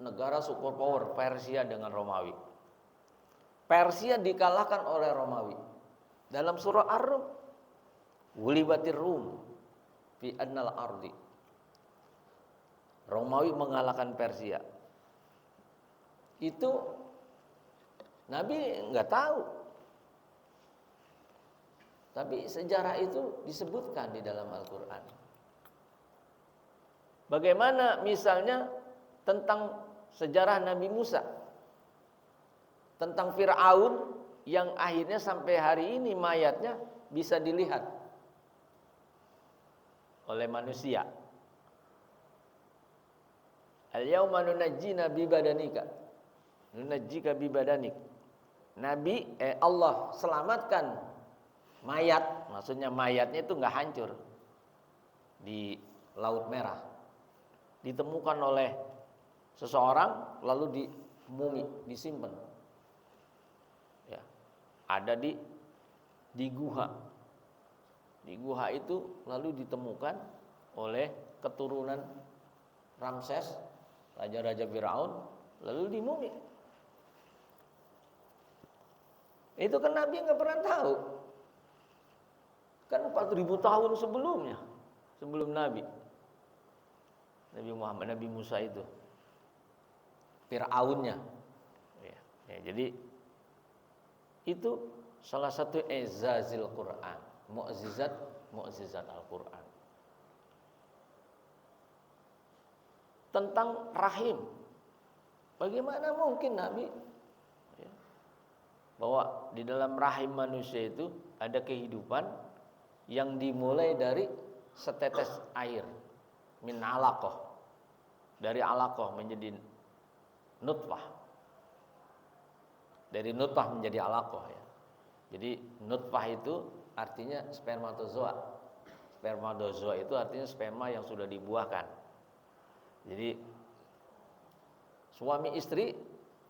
negara superpower Persia dengan Romawi. Persia dikalahkan oleh Romawi. Dalam surah Ar-Rum, "Ghulibatir Rum fi adnal ardi." Romawi mengalahkan Persia. Itu Nabi nggak tahu. Tapi sejarah itu disebutkan di dalam Al-Qur'an. Bagaimana misalnya tentang sejarah Nabi Musa, tentang Fir'aun yang akhirnya sampai hari ini mayatnya bisa dilihat oleh manusia. Al-yauma nunajjina bi badanika, nunajjika bi badanik. Allah selamatkan mayat, maksudnya mayatnya itu nggak hancur di Laut Merah. Ditemukan oleh seseorang lalu di mumi, disimpan. Ya. Ada di guha. Di guha itu lalu ditemukan oleh keturunan Ramses, raja-raja Firaun, lalu di mumi. Itu kan Nabi nggak pernah tahu. Kan 4.000 tahun sebelumnya, sebelum Nabi Muhammad, Nabi Musa itu, Fir'aunnya. Ya, jadi itu salah satu izazil Quran, mukjizat Al-Quran. Tentang rahim, bagaimana mungkin Nabi bahwa di dalam rahim manusia itu ada kehidupan yang dimulai dari setetes air, min alaqah, dari alaqah menjadi nutfah, dari nutfah menjadi alaqah ya. Jadi nutfah itu artinya spermatozoa. Spermatozoa itu artinya sperma yang sudah dibuahkan. Jadi suami istri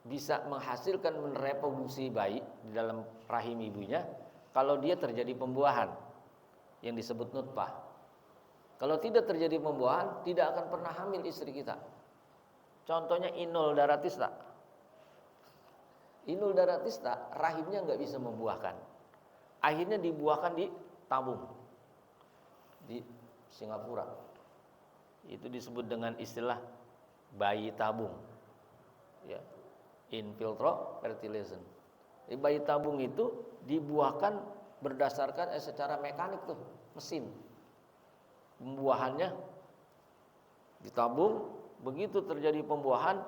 bisa menghasilkan, mereproduksi bayi di dalam rahim ibunya kalau dia terjadi pembuahan yang disebut nutfah. Kalau tidak terjadi pembuahan, tidak akan pernah hamil istri kita. Contohnya Inul Daratista. Inul Daratista rahimnya nggak bisa membuahkan. Akhirnya dibuahkan di tabung di Singapura. Itu disebut dengan istilah bayi tabung. Ya. In vitro fertilization. Di bayi tabung itu dibuahkan berdasarkan secara mekanik tuh, mesin. Pembuahannya ditabung, begitu terjadi pembuahan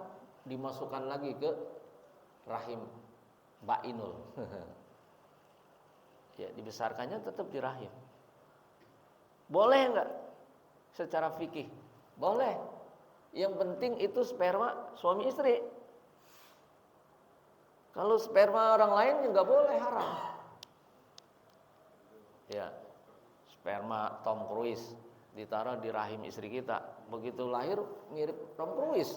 dimasukkan lagi ke rahim Mbak Inul. Ya, dibesarkannya tetap di rahim. Boleh enggak? Secara fikih boleh. Yang penting itu sperma suami istri. Kalau sperma orang lain juga boleh, haram. Ya, sperma Tom Cruise ditaruh di rahim istri kita, begitu lahir mirip Tom Cruise.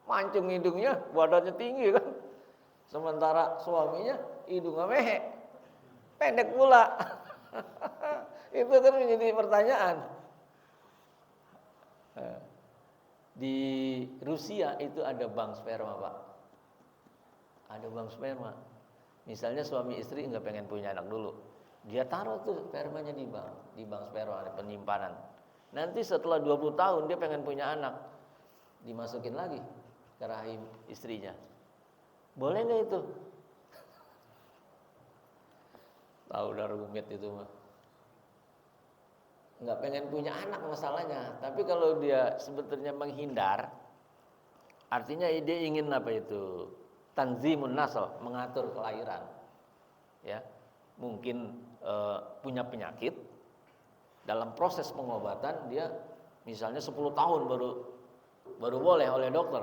Mancung hidungnya, badannya tinggi kan. Sementara suaminya hidungnya mehek, pendek pula. Itu kan menjadi pertanyaan. Di Rusia itu ada bank sperma, Pak. Ada bank sperma. Misalnya suami istri nggak pengen punya anak dulu, dia taruh tuh spermanya di bank sperma, ada penyimpanan. Nanti setelah 20 tahun dia pengen punya anak, dimasukin lagi ke rahim istrinya. Boleh nggak itu? Tahu udah rumit itu mah. Nggak pengen punya anak masalahnya, tapi kalau dia sebetulnya menghindar, artinya dia ingin apa itu? Tanzimun nasl, mengatur kelahiran. Ya, mungkin punya penyakit, dalam proses pengobatan dia misalnya 10 tahun baru boleh oleh dokter.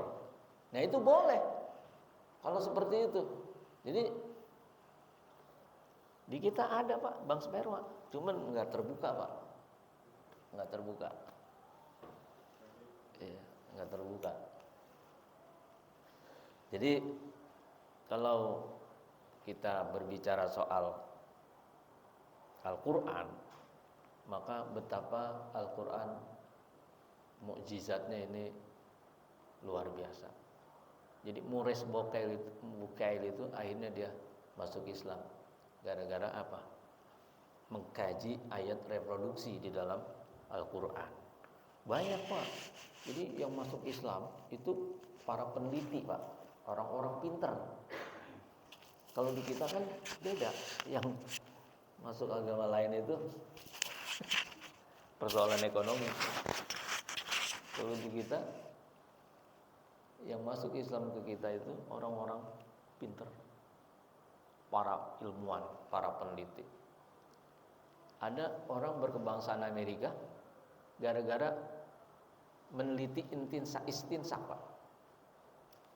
Nah itu boleh kalau seperti itu. Jadi di kita ada, Pak, bank sperma, cuman nggak terbuka, Pak, nggak terbuka. Iya, nggak terbuka. Jadi Kalau kita berbicara soal Al-Quran, maka betapa Al-Quran mukjizatnya ini luar biasa. Jadi Maurice Bucaille itu akhirnya dia masuk Islam gara-gara apa? Mengkaji ayat reproduksi di dalam Al-Quran. Banyak Pak. Jadi yang masuk Islam itu para peneliti Pak, orang-orang pintar. Kalau di kita kan beda. Yang masuk agama lain itu persoalan ekonomi. Kalau di kita yang masuk Islam ke kita itu orang-orang pintar, para ilmuwan, para peneliti. Ada orang berkebangsaan Amerika gara-gara meneliti istinsak Pak,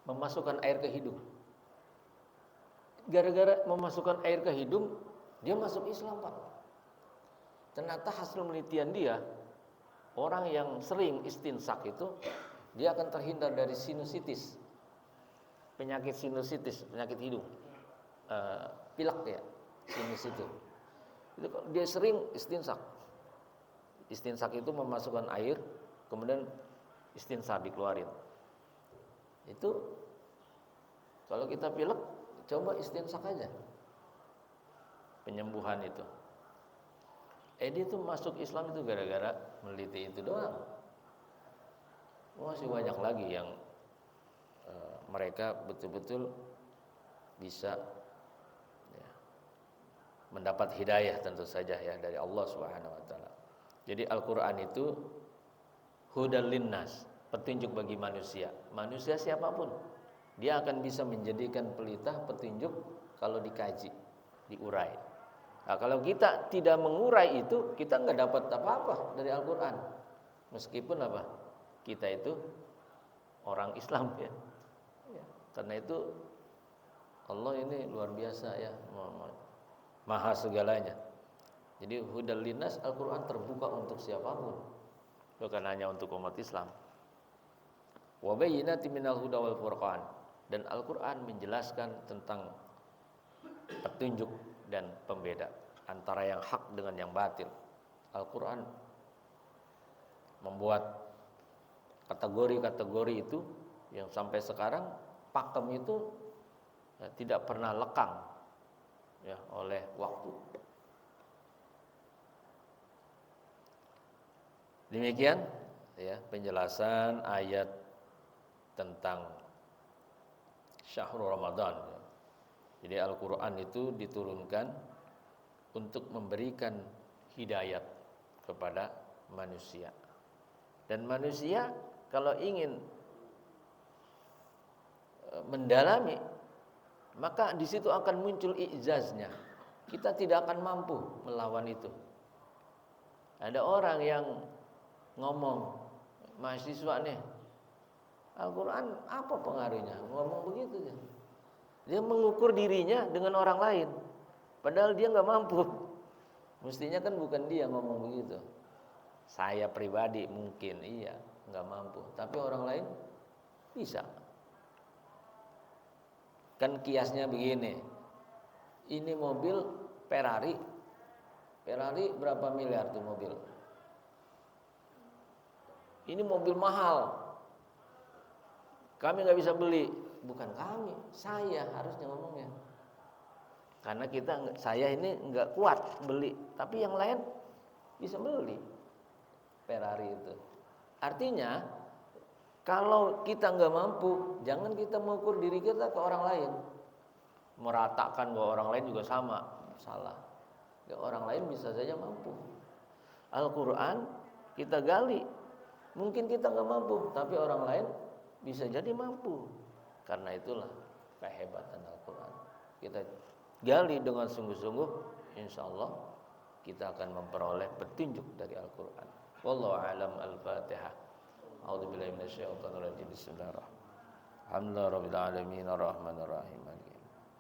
memasukkan air ke hidung. Gara-gara memasukkan air ke hidung, dia masuk Islam Pak. Ternyata hasil penelitian dia, orang yang sering istinsak itu dia akan terhindar dari sinusitis, penyakit sinusitis, penyakit hidung, pilek ya, sinus itu. Dia sering istinsak. Istinsak itu memasukkan air, kemudian istinsak dikeluarin. Itu kalau kita pilek, coba istinsak aja, penyembuhan itu. Dia tuh masuk Islam itu gara-gara meneliti itu doang. Masih banyak lagi yang mereka betul-betul bisa ya, mendapat hidayah tentu saja ya dari Allah Subhanahu wa taala. Jadi Al-Qur'an itu hudal linnas, petunjuk bagi manusia. Manusia siapapun, dia akan bisa menjadikan pelita petunjuk kalau dikaji, diurai. Nah, kalau kita tidak mengurai itu, kita nggak dapat apa-apa dari Al-Qur'an. Meskipun apa? Kita itu orang Islam ya. Karena itu Allah ini luar biasa ya, maha segalanya. Jadi hudal linnas, Al-Quran terbuka untuk siapapun, bukan hanya untuk umat Islam. Wa bayyinatin minal huda wal furqan, dan Al-Quran menjelaskan tentang petunjuk dan pembeda antara yang hak dengan yang batil. Al-Quran membuat kategori-kategori itu yang sampai sekarang pakem itu tidak pernah lekang ya oleh waktu. Demikian ya penjelasan ayat tentang Syahrul Ramadan. Jadi Al-Quran itu diturunkan untuk memberikan hidayat kepada manusia. Dan manusia kalau ingin mendalami, maka di situ akan muncul i'jaznya. Kita tidak akan mampu melawan itu. Ada orang yang ngomong, mahasiswa nih, Al-Quran apa pengaruhnya? Ngomong begitu ya. Dia mengukur dirinya dengan orang lain, padahal dia nggak mampu. Mestinya kan bukan dia ngomong begitu. Saya pribadi mungkin iya nggak mampu, tapi orang lain bisa. Kan kiasnya begini, ini mobil Ferrari berapa miliar tuh mobil? Ini mobil mahal, kami nggak bisa beli. Bukan kami, saya harusnya ngomongnya. Karena saya ini nggak kuat beli, tapi yang lain bisa beli Ferrari itu. Artinya kalau kita nggak mampu, jangan kita mengukur diri kita ke orang lain, meratakan bahwa orang lain juga sama, salah. Ya, orang lain bisa saja mampu. Al-Quran kita gali, mungkin kita nggak mampu, tapi orang lain bisa jadi mampu. Karena itulah kehebatan Al-Quran. Kita gali dengan sungguh-sungguh, insya Allah kita akan memperoleh petunjuk dari Al-Quran. Wallahu a'lam. Al-Fatihah. A'udzubillahi minasyaitonir rajim. Bismillahirrahmanirrahim. Alhamdulillahirabbil alamin arrahmanirrahim.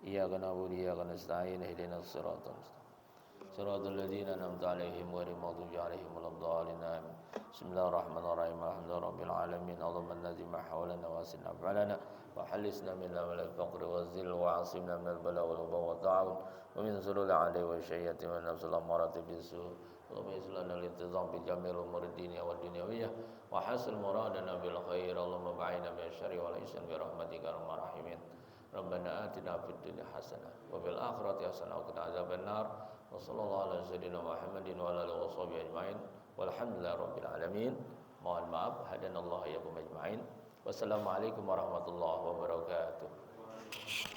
Iyyaka na'budu wa iyyaka nasta'in ihdinas siratal mustaqim. صراط الذين أنعمت عليهم غير المغضوب عليهم ولا الضالين آمين. بسم الله الرحمن الرحيم الحمد لله رب العالمين اللهم الذي ما حولنا واسعنا أفعالنا وحلسنا من الأمل الفقر والذل وعاصمنا من البلاء والوباء والطاعون ومن سرور العدو والشيئة والنفس الأمارة بالسوء اللهم يسر لنا الانتظام بجميع الأمور الدينية والدنيوية وحسن مرادنا بالخير اللهم بعينا من الشر والإحسان برحمتك يا أرحم الراحمين. ربنا آتنا في الدنيا حسنة وفي الآخرة حسنة وقنا عذاب النار وصلى الله على سيدنا محمد وعلى آله وصحبه أجمعين والحمد لله رب العالمين. Mohon maaf, hadanallahu iyyakum ajma'in. Wassalamualaikum warahmatullahi wabarakatuh.